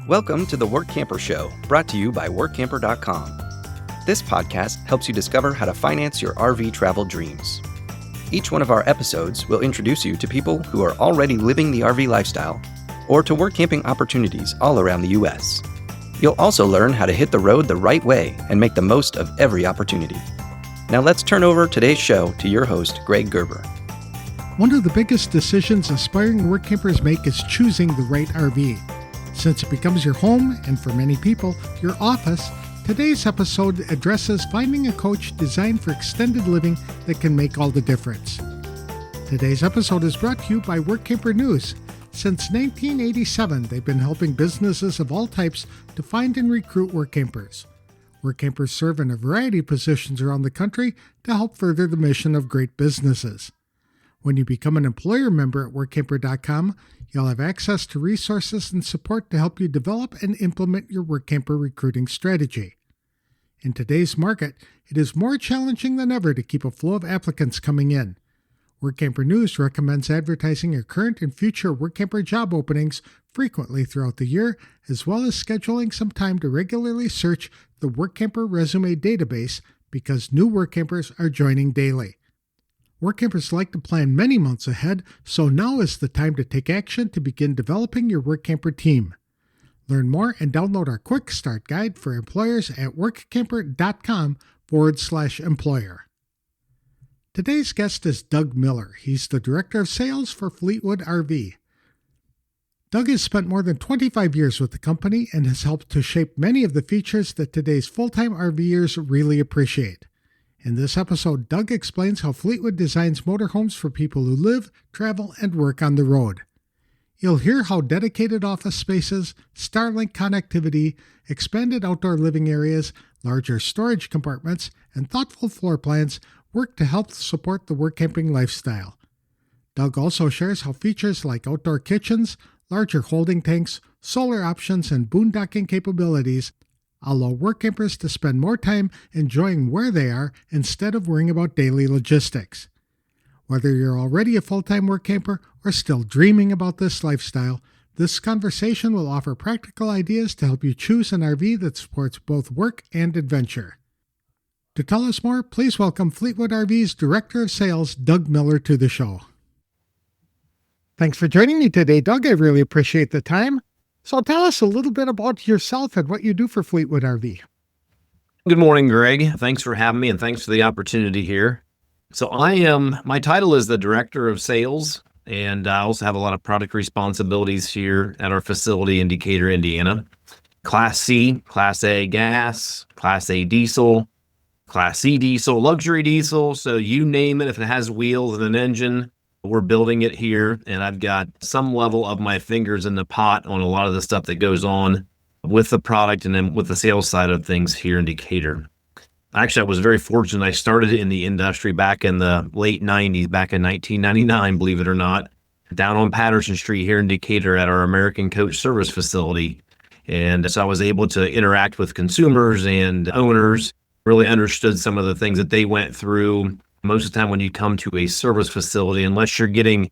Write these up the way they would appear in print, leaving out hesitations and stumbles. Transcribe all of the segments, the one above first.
Welcome to the Workamper Show, brought to you by workamper.com. This podcast helps you discover how to finance your RV travel dreams. Each one of our episodes will introduce you to people who are already living the RV lifestyle or to work camping opportunities all around the U.S. You'll also learn how to hit the road the right way and make the most of every opportunity. Now let's turn over today's show to your host, Greg Gerber. One of the biggest decisions aspiring work campers make is choosing the right RV. Since it becomes your home, and for many people, your office, today's episode addresses finding a coach designed for extended living that can make all the difference. Today's episode is brought to you by Workamper News. Since 1987, they've been helping businesses of all types to find and recruit work campers. Work campers serve in a variety of positions around the country to help further the mission of great businesses. When you become an employer member at workamper.com, you'll have access to resources and support to help you develop and implement your work camper recruiting strategy. In today's market, it is more challenging than ever to keep a flow of applicants coming in. Workamper News recommends advertising your current and future work camper job openings frequently throughout the year, as well as scheduling some time to regularly search the Workamper resume database because new work campers are joining daily. Work campers like to plan many months ahead, so now is the time to take action to begin developing your work camper team. Learn more and download our quick start guide for employers at workamper.com/employer. Today's guest is Doug Miller. He's the Director of Sales for Fleetwood RV. Doug has spent more than 25 years with the company and has helped to shape many of the features that today's full-time RVers really appreciate. In this episode, Doug explains how Fleetwood designs motorhomes for people who live, travel, and work on the road. You'll hear how dedicated office spaces, Starlink connectivity, expanded outdoor living areas, larger storage compartments, and thoughtful floor plans work to help support the work camping lifestyle. Doug also shares how features like outdoor kitchens, larger holding tanks, solar options, and boondocking capabilities allow work campers to spend more time enjoying where they are instead of worrying about daily logistics. Whether you're already a full-time work camper or still dreaming about this lifestyle, this conversation will offer practical ideas to help you choose an RV that supports both work and adventure. To tell us more, please welcome Fleetwood RV's Director of Sales, Doug Miller, to the show. Thanks for joining me today, Doug. I really appreciate the time. So tell us a little bit about yourself and what you do for Fleetwood RV. Good morning, Greg. Thanks for having me and thanks for the opportunity here. So my title is the Director of Sales, and I also have a lot of product responsibilities here at our facility in Decatur, Indiana. Class C, Class A gas, Class A diesel, Class C diesel, luxury diesel. So you name it, if it has wheels and an engine, we're building it here, and I've got some level of my fingers in the pot on a lot of the stuff that goes on with the product and then with the sales side of things here in Decatur. Actually, I was very fortunate. I started in the industry back in the late 90s, back in 1999, believe it or not, down on Patterson Street here in Decatur at our American Coach Service facility. And so I was able to interact with consumers and owners, really understood some of the things that they went through. Most of the time when you come to a service facility, unless you're picking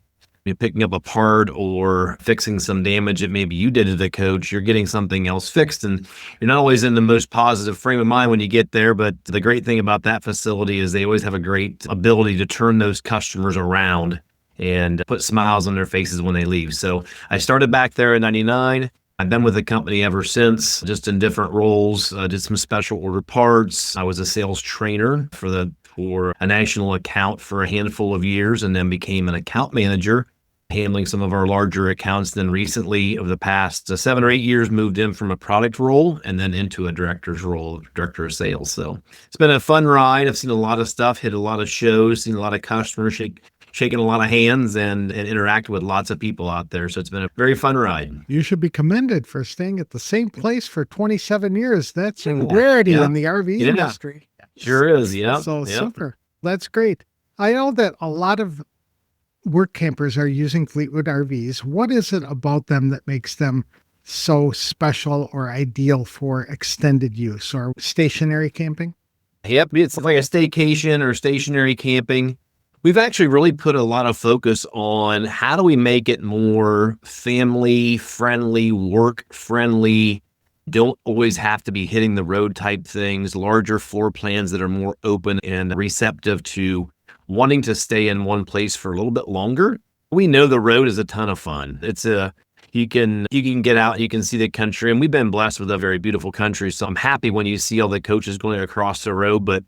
up a part or fixing some damage that maybe you did to the coach, you're getting something else fixed. And you're not always in the most positive frame of mind when you get there. But the great thing about that facility is they always have a great ability to turn those customers around and put smiles on their faces when they leave. So I started back there in 99. I've been with the company ever since, just in different roles. Did some special order parts. I was a sales trainer for a national account for a handful of years, and then became an account manager, handling some of our larger accounts. Then recently, over the past 7 or 8 years, moved in from a product role and then into a director's role, director of sales. So it's been a fun ride. I've seen a lot of stuff, hit a lot of shows, seen a lot of customers, shaking a lot of hands and interact with lots of people out there. So it's been a very fun ride. You should be commended for staying at the same place for 27 years. That's a rarity in the RV industry. Sure is, yeah. So super. That's great. I know that a lot of work campers are using Fleetwood RVs. What is it about them that makes them so special or ideal for extended use or stationary camping? Yep, it's like a staycation or stationary camping. We've actually really put a lot of focus on how do we make it more family friendly, work friendly, don't always have to be hitting the road type things, larger floor plans that are more open and receptive to wanting to stay in one place for a little bit longer. We know the road is a ton of fun. You can get out, you can see the country, and we've been blessed with a very beautiful country. So I'm happy when you see all the coaches going across the road, but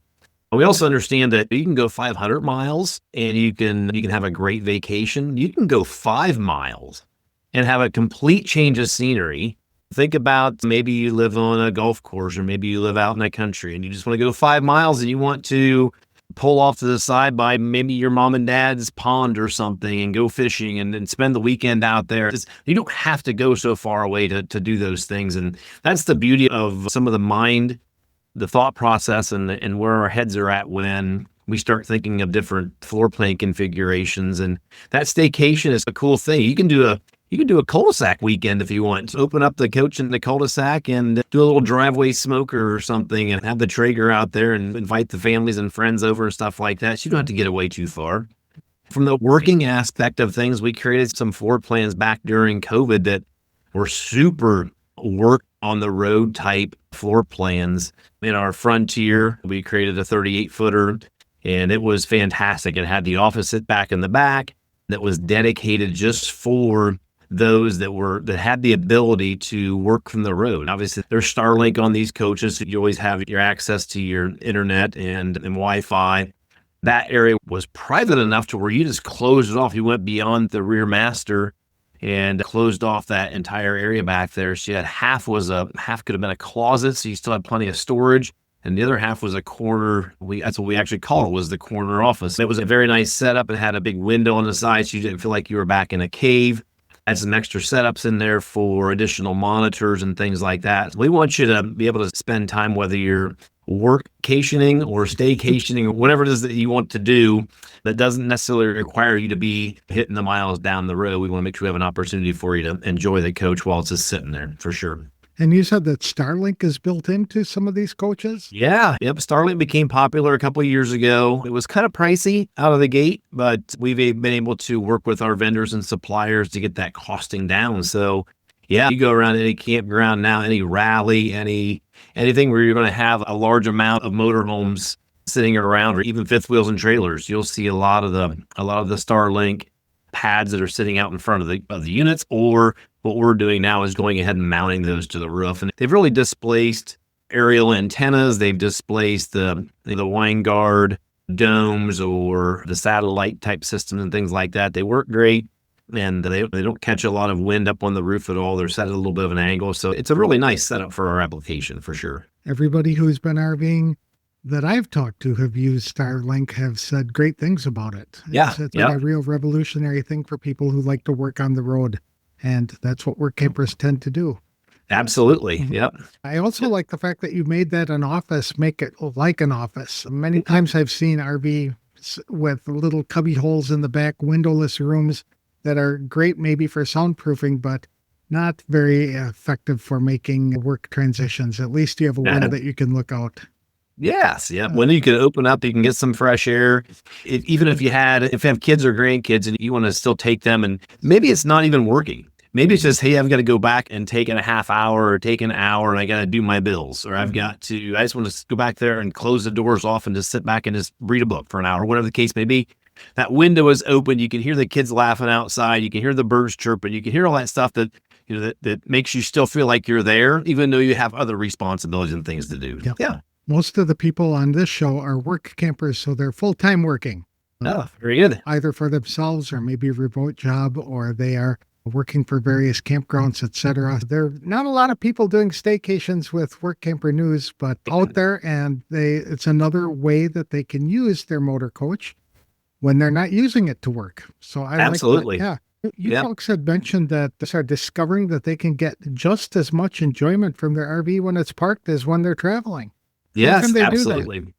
we also understand that you can go 500 miles and you can have a great vacation. You can go 5 miles and have a complete change of scenery. Think about maybe you live on a golf course or maybe you live out in the country and you just want to go 5 miles and you want to pull off to the side by maybe your mom and dad's pond or something and go fishing and spend the weekend out there. You don't have to go so far away to do those things. And that's the beauty of some of the thought process and where our heads are at when we start thinking of different floor plan configurations. And that staycation is a cool thing. You can do a cul-de-sac weekend if you want. So open up the couch in the cul-de-sac and do a little driveway smoker or something and have the Traeger out there and invite the families and friends over and stuff like that. So you don't have to get away too far. From the working aspect of things, we created some floor plans back during COVID that were super work on the road type floor plans. In our Frontier, we created a 38-footer and it was fantastic. It had the office sit back in the back that was dedicated just for those that had the ability to work from the road. Obviously, there's Starlink on these coaches. So you always have your access to your internet and Wi-Fi. That area was private enough to where you just closed it off. You went beyond the rear master and closed off that entire area back there. So you had half could have been a closet, so you still had plenty of storage. And the other half was a corner. That's what we actually call it, was the corner office. It was a very nice setup. It had a big window on the side, so you didn't feel like you were back in a cave. Had some extra setups in there for additional monitors and things like that. We want you to be able to spend time, whether you're workcationing or staycationing or whatever it is that you want to do, that doesn't necessarily require you to be hitting the miles down the road. We want to make sure we have an opportunity for you to enjoy the coach while it's just sitting there, for sure. And you said that Starlink is built into some of these coaches? Yeah. Yep. Starlink became popular a couple of years ago. It was kind of pricey out of the gate, but we've been able to work with our vendors and suppliers to get that costing down. So yeah, you go around any campground now, any rally, anything where you're going to have a large amount of motorhomes sitting around, or even fifth wheels and trailers, you'll see a lot of the Starlink pads that are sitting out in front of the units, or what we're doing now is going ahead and mounting those to the roof. And they've really displaced aerial antennas. They've displaced the wine guard domes or the satellite type systems and things like that. They work great, and they don't catch a lot of wind up on the roof at all. They're set at a little bit of an angle. So it's a really nice setup for our application, for sure. Everybody who's been RVing that I've talked to have used Starlink have said great things about it. Yeah. It's been a real revolutionary thing for people who like to work on the road. And that's what work campers tend to do. Absolutely. Yep. I also like the fact that you made that an office, make it like an office. Many times I've seen RVs with little cubby holes in the back, windowless rooms that are great maybe for soundproofing, but not very effective for making work transitions. At least you have a window that you can look out. Yes. Yeah. When you can open up, you can get some fresh air. Even if you have kids or grandkids and you want to still take them, and maybe it's not even working. Maybe it's just, hey, I've got to go back and take a half hour or take an hour and I got to do my bills, or I just want to go back there and close the doors off and just sit back and just read a book for an hour, whatever the case may be. That window is open. You can hear the kids laughing outside. You can hear the birds chirping. You can hear all that stuff that makes you still feel like you're there, even though you have other responsibilities and things to do. Yep. Yeah. Most of the people on this show are work campers, so they're full-time working. Oh, very good. Either for themselves or maybe a remote job, or they are working for various campgrounds, etc. There are not a lot of people doing staycations with Work Camper News, but out there, and it's another way that they can use their motor coach when they're not using it to work. So I Absolutely. like that. Yeah. You folks had mentioned that they are discovering that they can get just as much enjoyment from their RV when it's parked as when they're traveling. Yes, absolutely.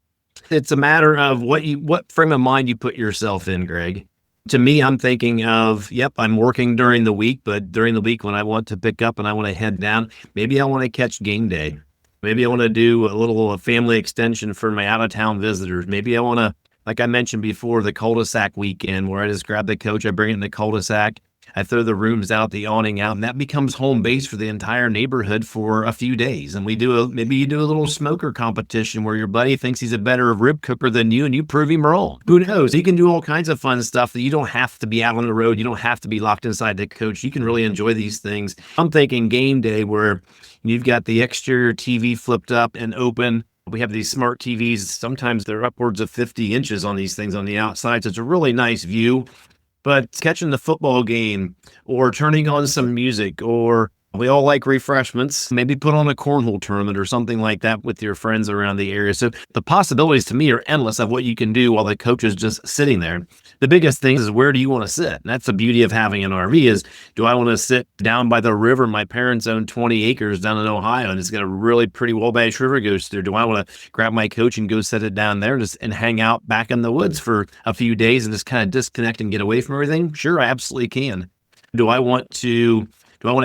It's a matter of what frame of mind you put yourself in, Greg. To me, I'm thinking of, I'm working during the week, but during the week when I want to pick up and I want to head down, maybe I want to catch game day. Maybe I want to do a little family extension for my out-of-town visitors. Maybe I want to like I mentioned before, the cul-de-sac weekend where I just grab the coach, I bring it in the cul-de-sac, I throw the rooms out, the awning out, and that becomes home base for the entire neighborhood for a few days. And maybe you do a little smoker competition where your buddy thinks he's a better rib cooker than you and you prove him wrong. Who knows? You can do all kinds of fun stuff that you don't have to be out on the road. You don't have to be locked inside the coach. You can really enjoy these things. I'm thinking game day where you've got the exterior TV flipped up and open. We have these smart TVs. Sometimes they're upwards of 50 inches on these things on the outside. So it's a really nice view. But catching the football game or turning on some music, or we all like refreshments, maybe put on a cornhole tournament or something like that with your friends around the area. So the possibilities to me are endless of what you can do while the coach is just sitting there. The biggest thing is, where do you want to sit? And that's the beauty of having an RV is, do I want to sit down by the river? My parents own 20 acres down in Ohio, and it's got a really pretty Wabash River goes through. Do I want to grab my coach and go set it down there and hang out back in the woods for a few days and just kind of disconnect and get away from everything? Sure, I absolutely can. Do I want to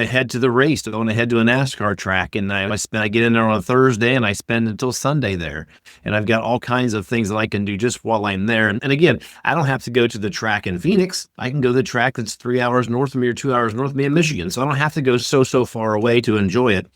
head to the race? Do I want to head to a NASCAR track? And I get in there on a Thursday and I spend until Sunday there. And I've got all kinds of things that I can do just while I'm there. And again, I don't have to go to the track in Phoenix. I can go to the track that's 3 hours north of me or 2 hours north of me in Michigan. So I don't have to go so far away to enjoy it.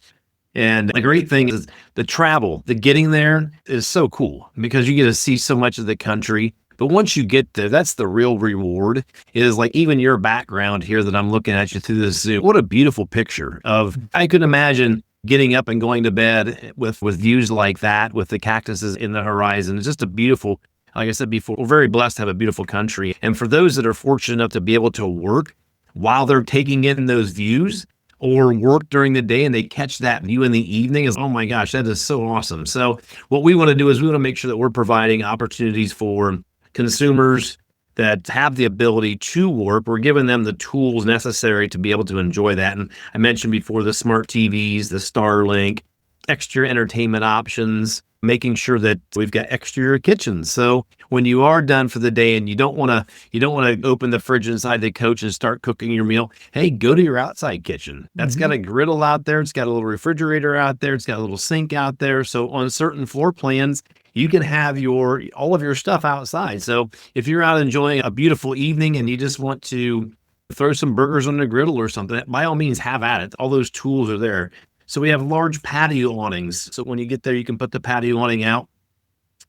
And the great thing is the travel, the getting there is so cool because you get to see so much of the country. But once you get there, that's the real reward, is like even your background here that I'm looking at you through this Zoom. What a beautiful picture of, I could imagine getting up and going to bed with views like that, with the cactuses in the horizon. It's just a beautiful, like I said before, we're very blessed to have a beautiful country. And for those that are fortunate enough to be able to work while they're taking in those views, or work during the day and they catch that view in the evening, is, oh my gosh, that is so awesome. So what we want to do is we want to make sure that we're providing opportunities for consumers that have the ability to work. We're giving them the tools necessary to be able to enjoy that. And I mentioned before, the smart TVs, the Starlink, extra entertainment options, making sure that we've got exterior kitchens. So when you are done for the day and you don't want to open the fridge inside the coach and start cooking your meal, hey, go to your outside kitchen. That's got a griddle out there. It's got a little refrigerator out there. It's got a little sink out there. So on certain floor plans, you can have all of your stuff outside. So if you're out enjoying a beautiful evening and you just want to throw some burgers on the griddle or something, by all means, have at it. All those tools are there. So we have large patio awnings. So when you get there, you can put the patio awning out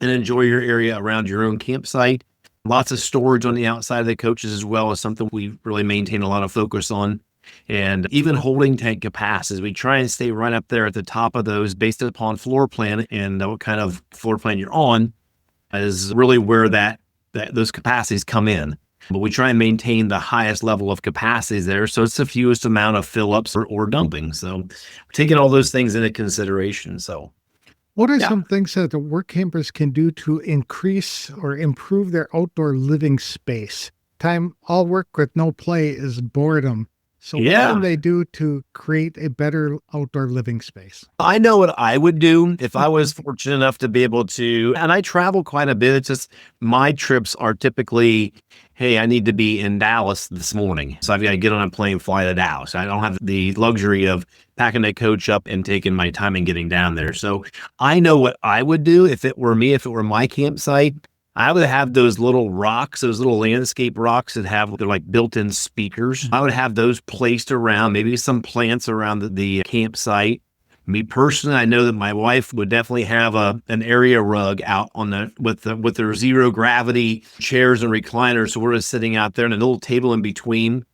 and enjoy your area around your own campsite. Lots of storage on the outside of the coaches as well is something we really maintain a lot of focus on. And even holding tank capacities, we try and stay right up there at the top of those based upon floor plan and what kind of floor plan you're on is really where those capacities come in. But we try and maintain the highest level of capacities there, so it's the fewest amount of fill-ups or dumping. So we're taking all those things into consideration. So what are some things that the work campers can do to increase or improve their outdoor living space? All work with no play is boredom. So what can they do to create a better outdoor living space? I know what I would do if I was fortunate enough to be able to, and I travel quite a bit. It's just my trips are typically, hey, I need to be in Dallas this morning. So I've got to get on a plane, fly to Dallas. I don't have the luxury of packing a coach up and taking my time and getting down there. So I know what I would do if it were me, if it were my campsite. I would have those little rocks, those little landscape rocks they're like built-in speakers. I would have those placed around, maybe some plants around the campsite. Me personally, I know that my wife would definitely have an area rug out on with their zero gravity chairs and recliners. So we're just sitting out there and a little table in between.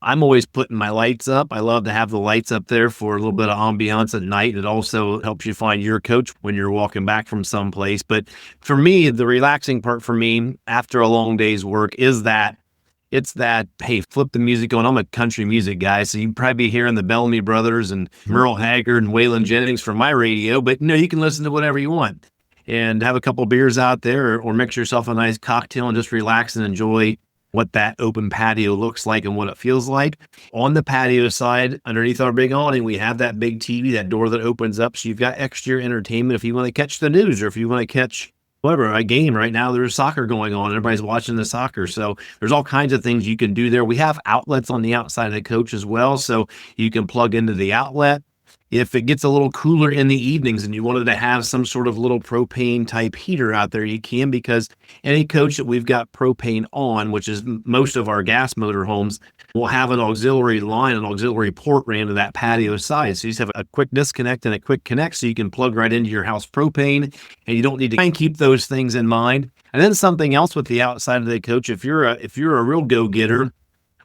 I'm always putting my lights up. I love to have the lights up there for a little bit of ambiance at night. It also helps you find your coach when you're walking back from someplace. But for me, the relaxing part for me after a long day's work is hey, flip the music on. I'm a country music guy, so you can probably be hearing the Bellamy Brothers and Merle Haggard and Waylon Jennings from my radio, but you can listen to whatever you want and have a couple beers out there or mix yourself a nice cocktail and just relax and enjoy what that open patio looks like and what it feels like. On the patio side, underneath our big awning, we have that big TV, that door that opens up. So you've got extra entertainment if you want to catch the news or if you want to catch a game. Right now there's soccer going on. Everybody's watching the soccer. So there's all kinds of things you can do there. We have outlets on the outside of the coach as well. So you can plug into the outlet. If it gets a little cooler in the evenings and you wanted to have some sort of little propane type heater out there, you can, because any coach that we've got propane on, which is most of our gas motor homes, will have an auxiliary line, an auxiliary port ran to that patio side. So you just have a quick disconnect and a quick connect, so you can plug right into your house propane, and you don't need to try and keep those things in mind. And then something else with the outside of the coach, if you're a real go-getter,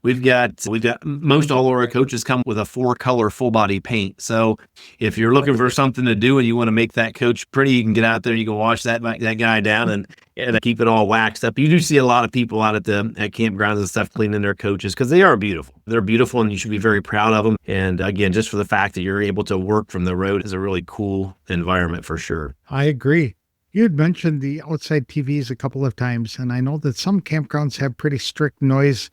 we've got most all of our coaches come with a 4-color full body paint. So if you're looking for something to do and you want to make that coach pretty, you can get out there, you can wash that guy down and keep it all waxed up. You do see a lot of people out at campgrounds and stuff cleaning their coaches, because they are beautiful. They're beautiful, and you should be very proud of them. And again, just for the fact that you're able to work from the road is a really cool environment for sure. I agree. You had mentioned the outside TVs a couple of times, and I know that some campgrounds have pretty strict noise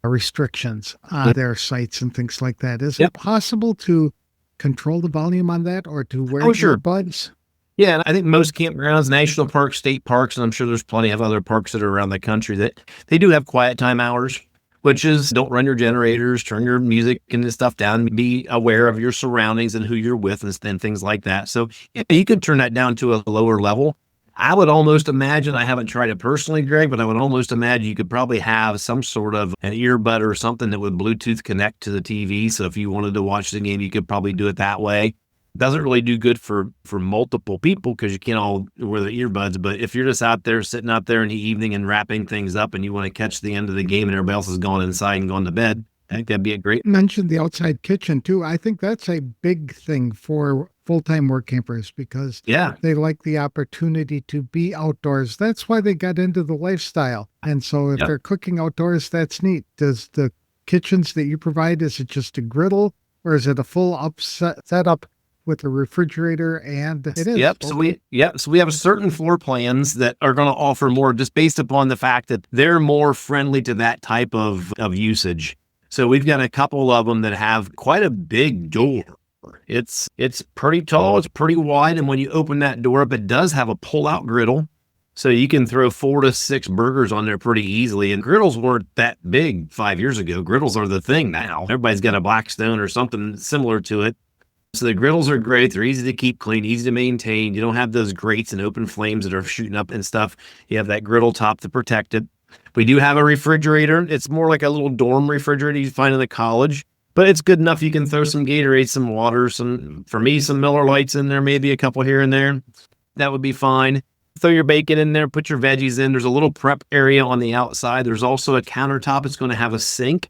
restrictions on their sites and things like that. Is it possible to control the volume on that, or to wear earbuds? Yeah, and I think most campgrounds, national parks, state parks, and I'm sure there's plenty of other parks that are around the country, that they do have quiet time hours, which is don't run your generators, turn your music and stuff down, be aware of your surroundings and who you're with and things like that. So you could turn that down to a lower level. I would almost imagine, I haven't tried it personally, Greg, but I would almost imagine you could probably have some sort of an earbud or something that would Bluetooth connect to the TV. So if you wanted to watch the game, you could probably do it that way. Doesn't really do good for multiple people, because you can't all wear the earbuds. But if you're just out there, sitting out there in the evening and wrapping things up, and you want to catch the end of the game and everybody else is going inside and going to bed, I think that'd be a great. You mentioned the outside kitchen too. I think that's a big thing for full-time work campers, because they like the opportunity to be outdoors. That's why they got into the lifestyle. And so if they're cooking outdoors, that's neat. Does the kitchens that you provide, is it just a griddle, or is it a full setup with a refrigerator? And it is. Yep. So we have certain floor plans that are going to offer more, just based upon the fact that they're more friendly to that type of usage. So we've got a couple of them that have quite a big door. It's pretty tall, it's pretty wide, and when you open that door up, it does have a pull-out griddle. So you can throw 4 to 6 burgers on there pretty easily. And griddles weren't that big 5 years ago. Griddles are the thing now. Everybody's got a Blackstone or something similar to it. So the griddles are great. They're easy to keep clean, easy to maintain. You don't have those grates and open flames that are shooting up and stuff. You have that griddle top to protect it. We do have a refrigerator. It's more like a little dorm refrigerator you find in the college, but it's good enough. You can throw some Gatorade, some water, some Miller Lights in there, maybe a couple here and there. That would be fine. Throw your bacon in there, put your veggies in. There's a little prep area on the outside. There's also a countertop. It's going to have a sink,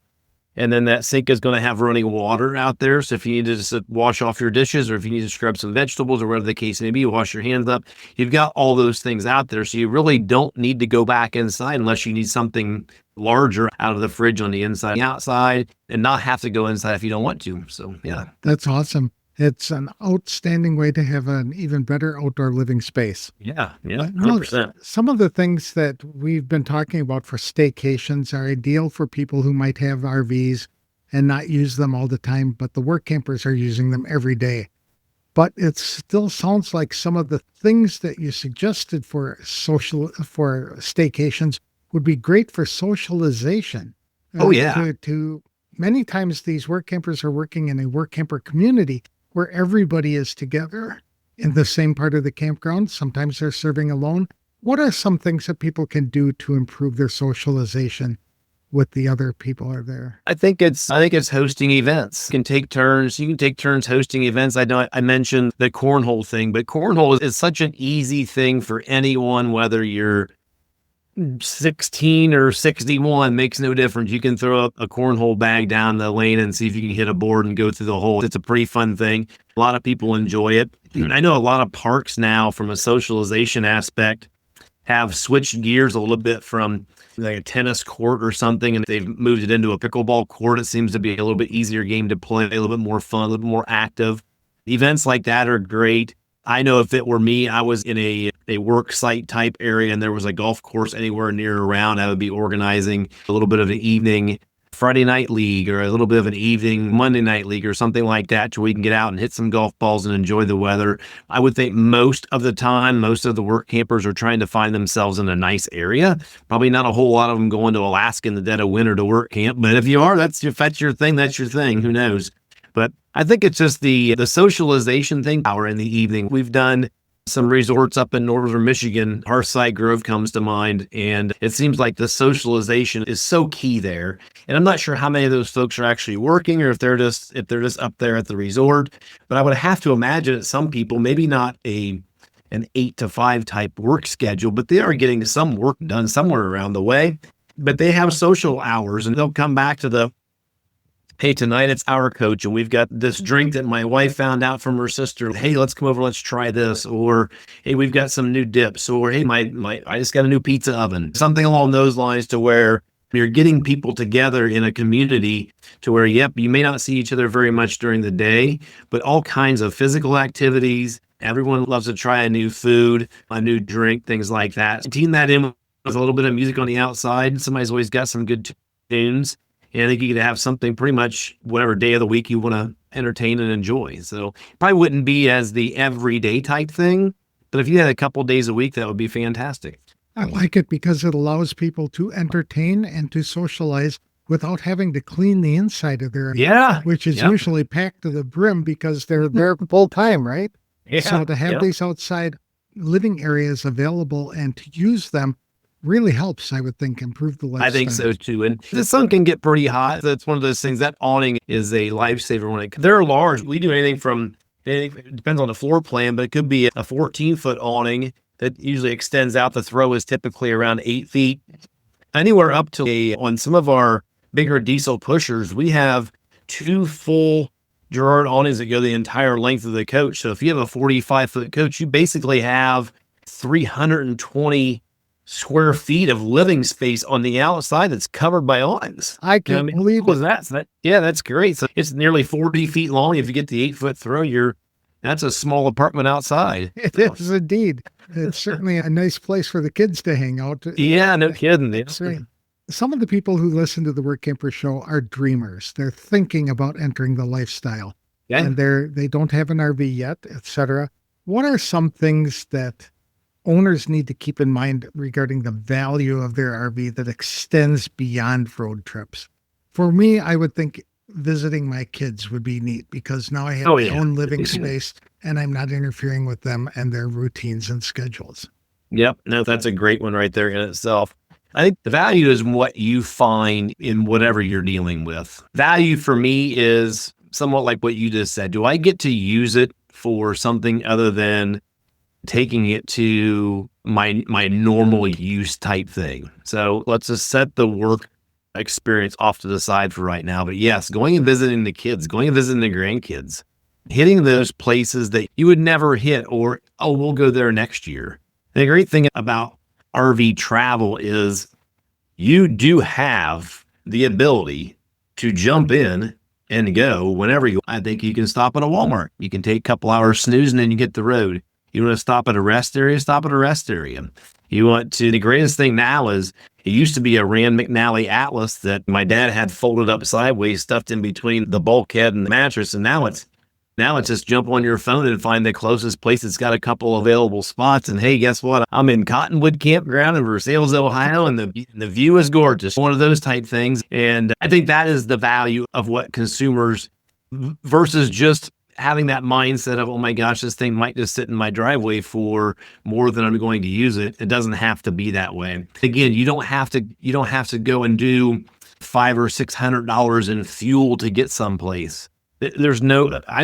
and then that sink is going to have running water out there. So if you need to just wash off your dishes, or if you need to scrub some vegetables, or whatever the case may be, wash your hands up, you've got all those things out there. So you really don't need to go back inside unless you need something larger out of the fridge on the inside and outside, and not have to go inside if you don't want to. So yeah. That's awesome. It's an outstanding way to have an even better outdoor living space. Yeah, 100%. Some of the things that we've been talking about for staycations are ideal for people who might have RVs and not use them all the time, but the work campers are using them every day. But it still sounds like some of the things that you suggested for staycations would be great for socialization. Oh, yeah. Many times these work campers are working in a work camper community where everybody is together in the same part of the campground. Sometimes they're serving alone. What are some things that people can do to improve their socialization with the other people are there? I think it's hosting events. You can take turns hosting events. I know I mentioned the cornhole thing, but cornhole is such an easy thing for anyone, whether you're 16 or 61, makes no difference. You can throw a cornhole bag down the lane and see if you can hit a board and go through the hole. It's a pretty fun thing. A lot of people enjoy it. I know a lot of parks now, from a socialization aspect, have switched gears a little bit from like a tennis court or something, and they've moved it into a pickleball court. It seems to be a little bit easier game to play, a little bit more fun, a little bit more active. Events like that are great. I know if it were me, I was in a work site type area and there was a golf course anywhere near around, I would be organizing a little bit of an evening Friday night league, or a little bit of an evening Monday night league, or something like that, to where we can get out and hit some golf balls and enjoy the weather. I would think most of the time, most of the work campers are trying to find themselves in a nice area. Probably not a whole lot of them going to Alaska in the dead of winter to work camp, but if you are, if that's your thing, that's your thing. Who knows? But I think it's just the socialization thing. Hour in the evening, we've done some resorts up in northern Michigan. Hearthside Grove comes to mind, and it seems like the socialization is so key there. And I'm not sure how many of those folks are actually working, or if they're just up there at the resort. But I would have to imagine that some people, maybe not an 8 to 5 type work schedule, but they are getting some work done somewhere around the way. But they have social hours, and they'll come back to hey, tonight it's our coach, and we've got this drink that my wife found out from her sister. Hey, let's come over, let's try this. Or, hey, we've got some new dips. Or, hey, I just got a new pizza oven. Something along those lines, to where you're getting people together in a community to where, yep, you may not see each other very much during the day, but all kinds of physical activities. Everyone loves to try a new food, a new drink, things like that. Team that in with a little bit of music on the outside. Somebody's always got some good tunes. And I think you could have something pretty much whatever day of the week you want to entertain and enjoy. So probably wouldn't be as the everyday type thing, but if you had a couple days a week, that would be fantastic. I like it because it allows people to entertain and to socialize without having to clean the inside of their which is usually packed to the brim because they're there full time, right? Yeah. So to have these outside living areas available and to use them really helps, I would think, improve the lifestyle. I think so too. And the sun can get pretty hot. That's one of those things. That awning is a lifesaver when they're large. We do anything from, it depends on the floor plan, but it could be a 14-foot awning that usually extends out. The throw is typically around 8 feet. Anywhere up to on some of our bigger diesel pushers, we have 2 full Girard awnings that go the entire length of the coach. So if you have a 45-foot coach, you basically have 320 square feet of living space on the outside that's covered by awnings. I can't believe it. That's great. So it's nearly 40 feet long. If you get the 8-foot throw, that's a small apartment outside. It is indeed. It's certainly a nice place for the kids to hang out. Yeah, no kidding. That's right. Some of the people who listen to the Workamper show are dreamers. They're thinking about entering the lifestyle. Okay. And they don't have an RV yet, etc. What are some things that owners need to keep in mind regarding the value of their RV that extends beyond road trips? For me, I would think visiting my kids would be neat because now I have my own living space and I'm not interfering with them and their routines and schedules. Yep. No, that's a great one right there in itself. I think the value is what you find in whatever you're dealing with. Value for me is somewhat like what you just said. Do I get to use it for something other than taking it to my normal use type thing? So let's just set the work experience off to the side for right now. But yes, going and visiting the kids, going and visiting the grandkids, hitting those places that you would never hit, or, oh, we'll go there next year. The great thing about RV travel is you do have the ability to jump in and go whenever you. I think you can stop at a Walmart. You can take a couple hours snoozing and you get the road. You want to stop at a rest area, stop at a rest area. You want to, the greatest thing now is, it used to be a Rand McNally Atlas that my dad had folded up sideways, stuffed in between the bulkhead and the mattress. And now it's just jump on your phone and find the closest place that's got a couple available spots. And hey, guess what? I'm in Cottonwood Campground in Versailles, Ohio, and the view is gorgeous. One of those type things. And I think that is the value of what consumers versus just having that mindset of, oh my gosh, this thing might just sit in my driveway for more than I'm going to use it. It doesn't have to be that way. Again, you don't have to go and do $500 or $600 in fuel to get someplace. I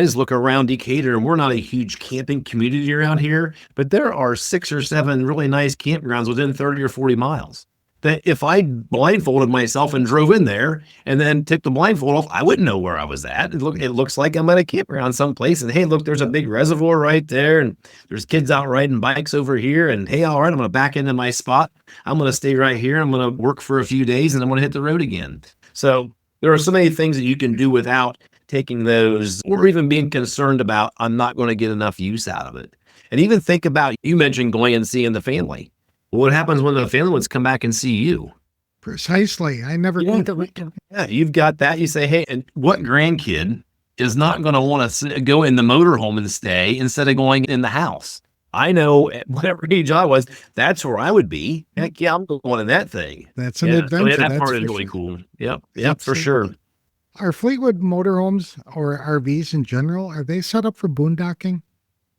just look around Decatur, and we're not a huge camping community around here, but there are 6 or 7 really nice campgrounds within 30 or 40 miles. That if I blindfolded myself and drove in there and then took the blindfold off, I wouldn't know where I was at. It looks like I'm at a campground someplace, and hey, look, there's a big reservoir right there, and there's kids out riding bikes over here, and hey, all right, I'm going to back into my spot. I'm going to stay right here. I'm going to work for a few days, and I'm going to hit the road again. So there are so many things that you can do without taking those, or even being concerned about, I'm not going to get enough use out of it. And even think about, you mentioned going and seeing the family. What happens when the family would come back and see you? Precisely. I never think of it. Yeah, you've got that. You say, hey, and what grandkid is not going to want to go in the motorhome and stay instead of going in the house? I know at whatever age I was, that's where I would be. Heck yeah, I'm going in that thing. That's an adventure. That part is really cool. Yep, for sure. Are Fleetwood motorhomes or RVs in general, are they set up for boondocking?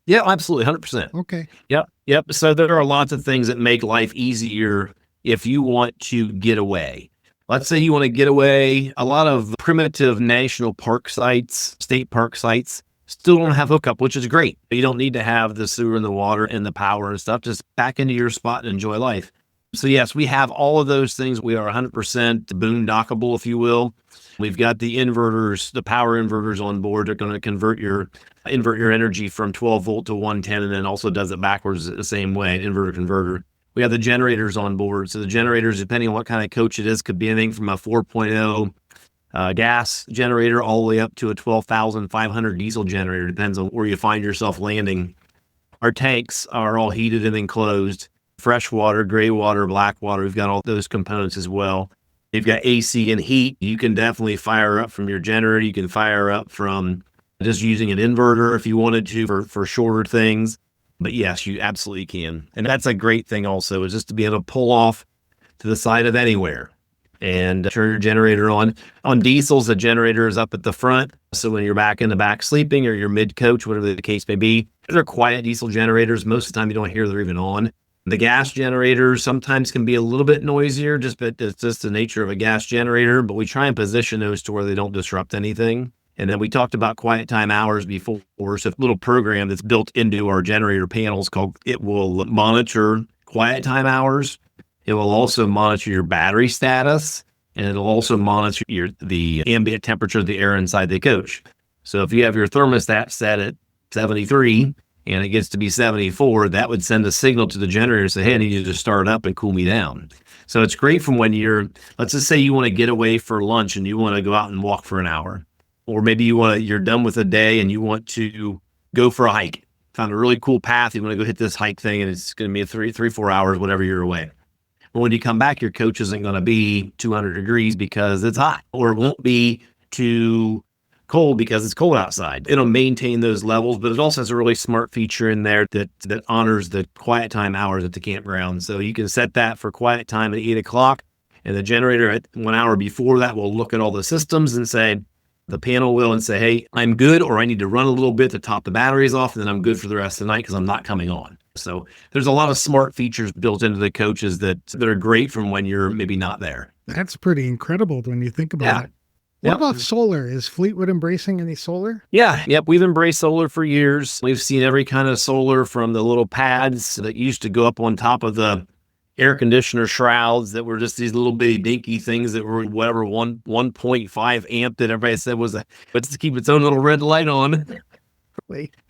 Yeah, absolutely. 100%. Okay. Yep. Yep. So there are lots of things that make life easier if you want to get away. Let's say you want to get away. A lot of primitive national park sites, state park sites, still don't have hookup, which is great. You don't need to have the sewer and the water and the power and stuff. Just back into your spot and enjoy life. So yes, we have all of those things. We are 100% boondockable, if you will. We've got the inverters, the power inverters on board. They're going to invert your energy from 12 volt to 110, and then also does it backwards the same way, an inverter converter. We have the generators on board. So the generators, depending on what kind of coach it is, could be anything from a 4.0 gas generator all the way up to a 12,500 diesel generator. Depends on where you find yourself landing. Our tanks are all heated and enclosed. Fresh water, gray water, black water. We've got all those components as well. You've got AC and heat. You can definitely fire up from your generator. You can fire up from just using an inverter if you wanted to for shorter things. But yes, you absolutely can. And that's a great thing also, is just to be able to pull off to the side of anywhere and turn your generator on. On diesels, the generator is up at the front. So when you're back in the back sleeping or you're mid-coach, whatever the case may be, they're quiet diesel generators. Most of the time you don't hear they're even on. The gas generators sometimes can be a little bit noisier, but it's just the nature of a gas generator. But we try and position those to where they don't disrupt anything. And then we talked about quiet time hours before. So a little program that's built into our generator panels called, it will monitor quiet time hours. It will also monitor your battery status, and it'll also monitor the ambient temperature of the air inside the coach. So if you have your thermostat set at 73 and it gets to be 74, that would send a signal to the generator to say, hey, I need you to start up and cool me down. So it's great from when let's just say you want to get away for lunch and you want to go out and walk for an hour. Or maybe you're done with a day and you want to go for a hike. Found a really cool path. You want to go hit this hike thing and it's going to be 3-4 hours, whatever you're away. But when you come back, your coach isn't going to be 200 degrees because it's hot, or it won't be too cold because it's cold outside. It'll maintain those levels, but it also has a really smart feature in there that honors the quiet time hours at the campground. So you can set that for quiet time at 8 o'clock, and the generator at 1 hour before that will look at all the systems and say, the panel will, and say, hey, I'm good, or I need to run a little bit to top the batteries off, and then I'm good for the rest of the night because I'm not coming on. So there's a lot of smart features built into the coaches that are great from when you're maybe not there. That's pretty incredible when you think about it. What about solar? Is Fleetwood embracing any solar? Yeah. Yep. We've embraced solar for years. We've seen every kind of solar, from the little pads that used to go up on top of the air conditioner shrouds that were just these little bitty dinky things that were whatever 1.5 amp that everybody said but to keep its own little red light on.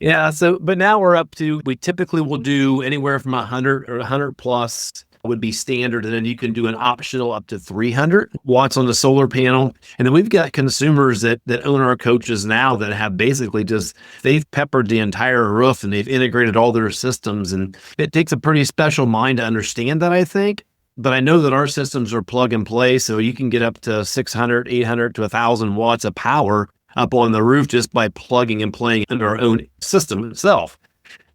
Yeah. So, but now we're up to, we typically will do anywhere from 100 or 100 plus would be standard. And then you can do an optional up to 300 watts on the solar panel. And then we've got consumers that own our coaches now that have basically they've peppered the entire roof and they've integrated all their systems. And it takes a pretty special mind to understand that, I think. But I know that our systems are plug and play. So you can get up to 600, 800 to 1,000 watts of power up on the roof just by plugging and playing into our own system itself.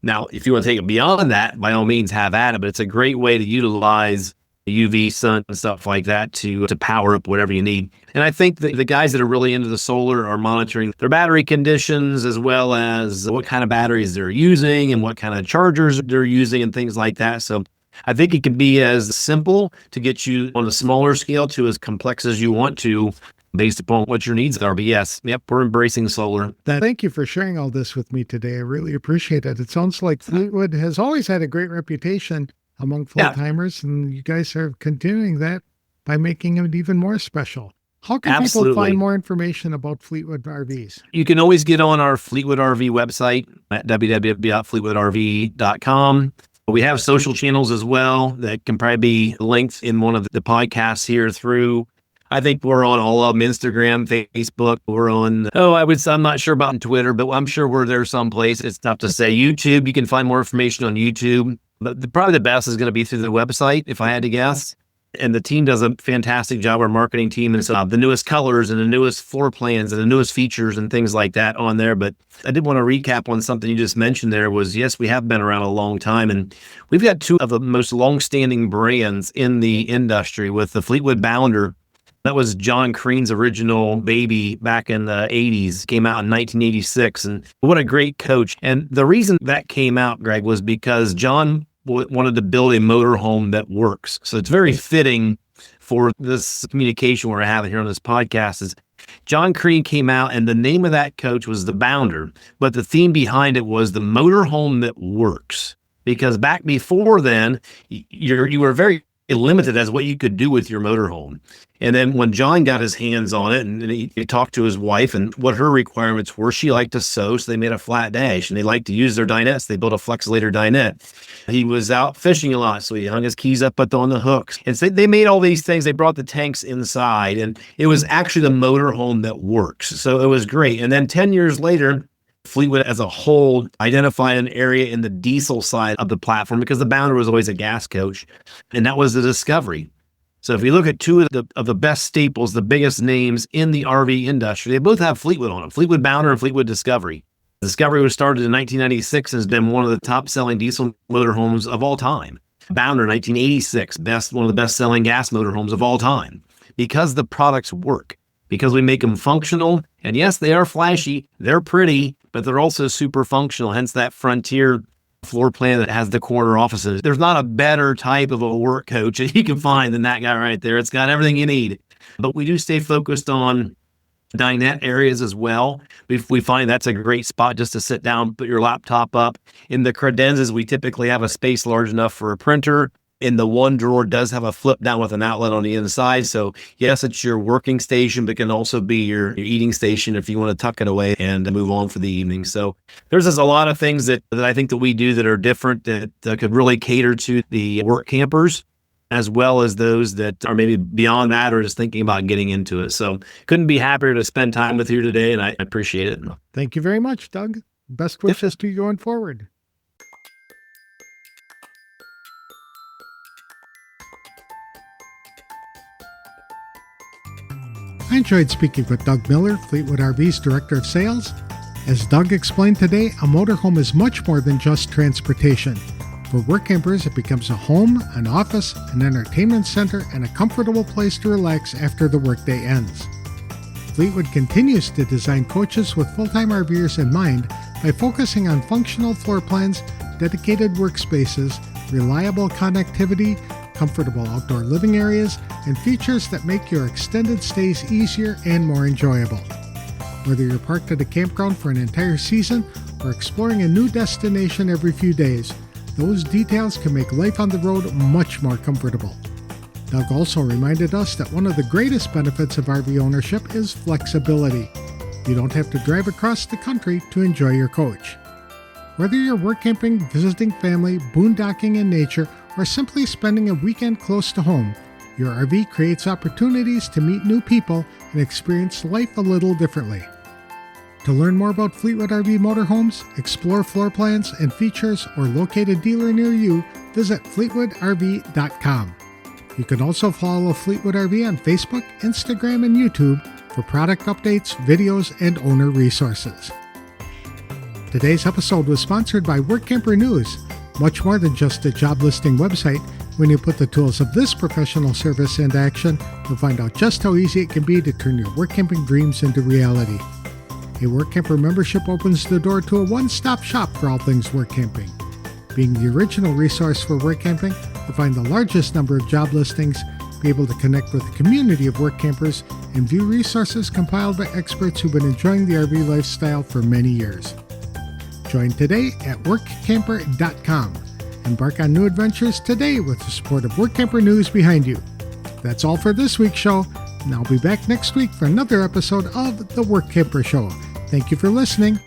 Now, if you want to take it beyond that, by all means, have at it. But it's a great way to utilize the UV sun and stuff like that to power up whatever you need. And I think that the guys that are really into the solar are monitoring their battery conditions, as well as what kind of batteries they're using and what kind of chargers they're using and things like that. So I think it can be as simple to get you on a smaller scale to as complex as you want to, based upon what your needs are. But yes, yep, we're embracing solar. Thank you for sharing all this with me today. I really appreciate it. It sounds like Fleetwood has always had a great reputation among full-timers, and you guys are continuing that by making it even more special. How can people find more information about Fleetwood RVs? You can always get on our Fleetwood RV website at www.fleetwoodrv.com. We have social channels as well that can probably be linked in one of the podcasts here through. I think we're on all of them: Instagram, Facebook. We're on, I'm not sure about Twitter, but I'm sure we're there someplace. It's tough to say. YouTube, you can find more information on YouTube. But probably the best is going to be through the website, if I had to guess. And the team does a fantastic job, our marketing team, and so the newest colors and the newest floor plans and the newest features and things like that on there. But I did want to recap on something you just mentioned there was, yes, we have been around a long time, and we've got two of the most long-standing brands in the industry with the Fleetwood Bounder That was John Crean's original baby back in the 80s, came out in 1986. And what a great coach. And the reason that came out, Greg, was because John wanted to build a motorhome that works. So it's very fitting for this communication we're having here on this podcast is John Crean came out and the name of that coach was The Bounder, but the theme behind it was the motorhome that works. Because back before then, you were very limited as what you could do with your motorhome. And then when John got his hands on it and he talked to his wife and what her requirements were, she liked to sew, so they made a flat dash, and they liked to use their dinettes. They built a Flexilator dinette. He was out fishing a lot, so he hung his keys up on the hooks. And so they made all these things. They brought the tanks inside, and it was actually the motorhome that works. So it was great. And then 10 years later, Fleetwood as a whole identified an area in the diesel side of the platform because the Bounder was always a gas coach, and that was the Discovery. So if you look at two of the best staples, the biggest names in the RV industry, they both have Fleetwood on them, Fleetwood Bounder and Fleetwood Discovery. Discovery was started in 1996 and has been one of the top-selling diesel motorhomes of all time. Bounder, 1986, one of the best-selling gas motorhomes of all time, because the products work, because we make them functional. And yes, they are flashy, they're pretty, but they're also super functional, hence that Frontier floor plan that has the corner offices. There's not a better type of a work coach that you can find than that guy right there. It's got everything you need. But we do stay focused on dinette areas as well. We find that's a great spot just to sit down, put your laptop up. In the credenzas, we typically have a space large enough for a printer. In the one drawer does have a flip down with an outlet on the inside. So yes, it's your working station, but can also be your eating station if you want to tuck it away and move on for the evening. So there's just a lot of things that I think that we do that are different that could really cater to the work campers, as well as those that are maybe beyond that or just thinking about getting into it. So couldn't be happier to spend time with you today, and I appreciate it. Thank you very much, Doug. Best wishes to you going forward. I enjoyed speaking with Doug Miller, Fleetwood RV's Director of Sales. As Doug explained today, a motorhome is much more than just transportation. For work campers, it becomes a home, an office, an entertainment center, and a comfortable place to relax after the workday ends. Fleetwood continues to design coaches with full-time RVers in mind by focusing on functional floor plans, dedicated workspaces, reliable connectivity, comfortable outdoor living areas, and features that make your extended stays easier and more enjoyable. Whether you're parked at a campground for an entire season or exploring a new destination every few days, those details can make life on the road much more comfortable. Doug also reminded us that one of the greatest benefits of RV ownership is flexibility. You don't have to drive across the country to enjoy your coach. Whether you're work camping, visiting family, boondocking in nature, or simply spending a weekend close to home, your RV creates opportunities to meet new people and experience life a little differently. To learn more about Fleetwood RV motorhomes, explore floor plans and features, or locate a dealer near you, visit fleetwoodrv.com. You can also follow Fleetwood RV on Facebook, Instagram, and YouTube for product updates, videos, and owner resources. Today's episode was sponsored by Workamper News. Much more than just a job listing website, when you put the tools of this professional service into action, you'll find out just how easy it can be to turn your work camping dreams into reality. A Workamper membership opens the door to a one-stop shop for all things work camping. Being the original resource for work camping, you'll find the largest number of job listings, be able to connect with a community of work campers, and view resources compiled by experts who've been enjoying the RV lifestyle for many years. Join today at workamper.com. Embark on new adventures today with the support of Workamper News behind you. That's all for this week's show, and I'll be back next week for another episode of The Workamper Show. Thank you for listening.